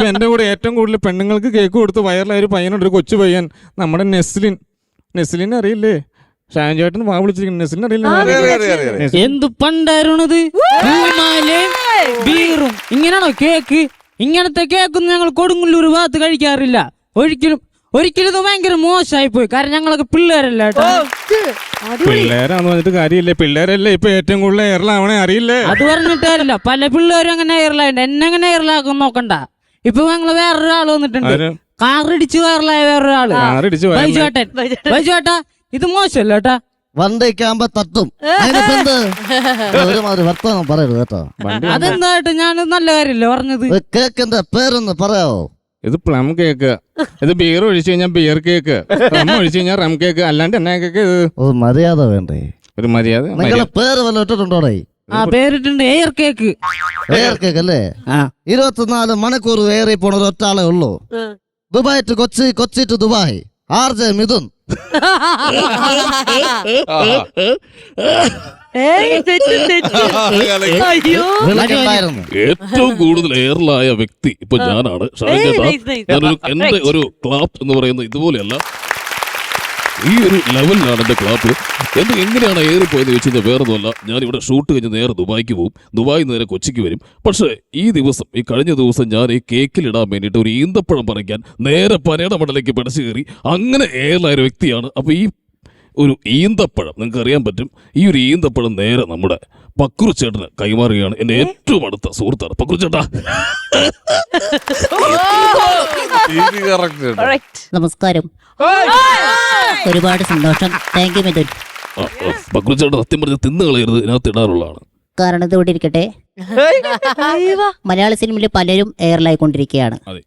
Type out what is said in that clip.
ഇപ്പൊ എന്റെ കൂടെ ഏറ്റവും കൂടുതൽ പെണ്ണുങ്ങൾക്ക് കേക്ക് കൊടുത്ത് വയറിലായ ഒരു പയ്യനുണ്ട്, ഒരു കൊച്ചു പയ്യൻ, നമ്മുടെ നെസ്ലിൻ അറിയില്ലേ? ഷാൻ ചേട്ടൻ വാ വിളിച്ചിരിക്കുന്നു. നെസ്ലിൻ അറിയില്ല? എന്ത് പണ്ടായിരുന്നത്? ബീറും ഇങ്ങനെയാണോ കേക്ക്? ഇങ്ങനത്തെ കേക്കൊന്നും ഞങ്ങൾ കൊടുങ്ങല്ലൂർ ഭാഗത്ത് കഴിക്കാറില്ല. ഒരിക്കലും ഇത് ഭയങ്കര മോശമായി പോയി. കാരണം ഞങ്ങളൊക്കെ പിള്ളേരല്ല കേട്ടോ. പിള്ളേരാന്ന് പറഞ്ഞിട്ട് കാര്യമില്ലേ? പിള്ളേരല്ലേ ഇപ്പൊ ഏറ്റവും കൂടുതൽ എയറിലാവണേ, അറിയില്ലേ? അത് പറഞ്ഞിട്ടാരില്ല, പല പിള്ളേരും അങ്ങനെ എയറിലായിട്ട്. എന്നെ അങ്ങനെ എയറിലാക്കും നോക്കണ്ട. ഇപ്പൊ ഞങ്ങള് വേറൊരാള് വന്നിട്ടുണ്ട്, കാറിടിച്ച് വയറിലായ വേറൊരാള്. ബൈജുവേട്ടാ ഇത് മോശമല്ല കേട്ടാ. വണ്ടിക്കാകുമ്പോ തട്ടും. ഒരുമാതിരി വർത്തമാനം പറയരുത് കേട്ടോ. അതെന്തായിട്ട് ഞാൻ നല്ല കാര്യമല്ലേ പറഞ്ഞത്. കേക്കിന്റെ പേരൊന്ന് പറയാവോ? ഇത് പ്ലം കേക്ക്, ഇത് ബിയർ ഒഴിച്ചു കഴിഞ്ഞാൽ ബിയർ കേക്ക്, റം ഒഴിച്ചു കഴിഞ്ഞാൽ റം കേക്ക്, അല്ലാണ്ട് എന്നാ കേക്ക്? ഒരു മര്യാദ വേണ്ടേ? ഒരു മര്യാദ. നിങ്ങളെ പേര് വല്ല ഇട്ടിട്ടുണ്ടോടേ? പേരിട്ടുണ്ട്, എയർ കേക്ക്. എയർ കേക്ക് അല്ലേ? 24 മണിക്കൂർ ഏറി പോണ ഒരാളെ ഉള്ളൂ. Dubai to Kochi, Kochi to Dubai. RJ Mithun. ഏറ്റവും കൂടുതൽ എയറിലായ വ്യക്തി ഇപ്പൊ ഞാനാണ്. എന്റെ ഒരു ക്ലാപ്പ് എന്ന് പറയുന്നത് ഇതുപോലെയല്ല, ഈ ഒരു ലെവലിലാണ് എന്റെ ക്ലാപ്പ്. എങ്ങനെയാണ് എയറിൽ പോയെന്ന് ചോദിച്ചത് വേറൊന്നുമല്ല. ഞാനിവിടെ ഷൂട്ട് കഴിഞ്ഞ് നേരെ ദുബായിക്ക് പോകും, ദുബായിൽ നേരെ കൊച്ചിക്ക് വരും. പക്ഷേ ഈ കഴിഞ്ഞ ദിവസം ഞാൻ ഈ കേക്കിലിടാൻ വേണ്ടിയിട്ട് ഒരു ഈന്തപ്പഴം പറിക്കാൻ നേരെ പനയുടെ മടലേക്ക് പിടച്ചു കയറി. അങ്ങനെ എയറിലായ ഒരു വ്യക്തിയാണ്. അപ്പൊ ഈ ഒരു ഈന്തപ്പഴം നിങ്ങൾക്ക് അറിയാൻ പറ്റും. ഈ ഒരു ഈന്തപ്പഴം നേരെ നമ്മുടെ പക്രു ചേട്ടന് കൈമാറുകയാണ്. എന്റെ ഏറ്റവും അടുത്ത സുഹൃത്താണ് പക്രു ചേട്ടാ. നമസ്കാരം, ഒരുപാട് സന്തോഷം. Thank you Mithun. പക്രു ചേട്ടൻ സത്യം പറഞ്ഞ് തിന്നു കളയരുത്, ഇതിനകത്ത് ഇടാറുള്ളതാണ്. കാരണം ഇത് ഇവിടെ ഇരിക്കട്ടെ. മലയാള സിനിമയിൽ പലരും എയറിലായിക്കൊണ്ടിരിക്കുകയാണ്.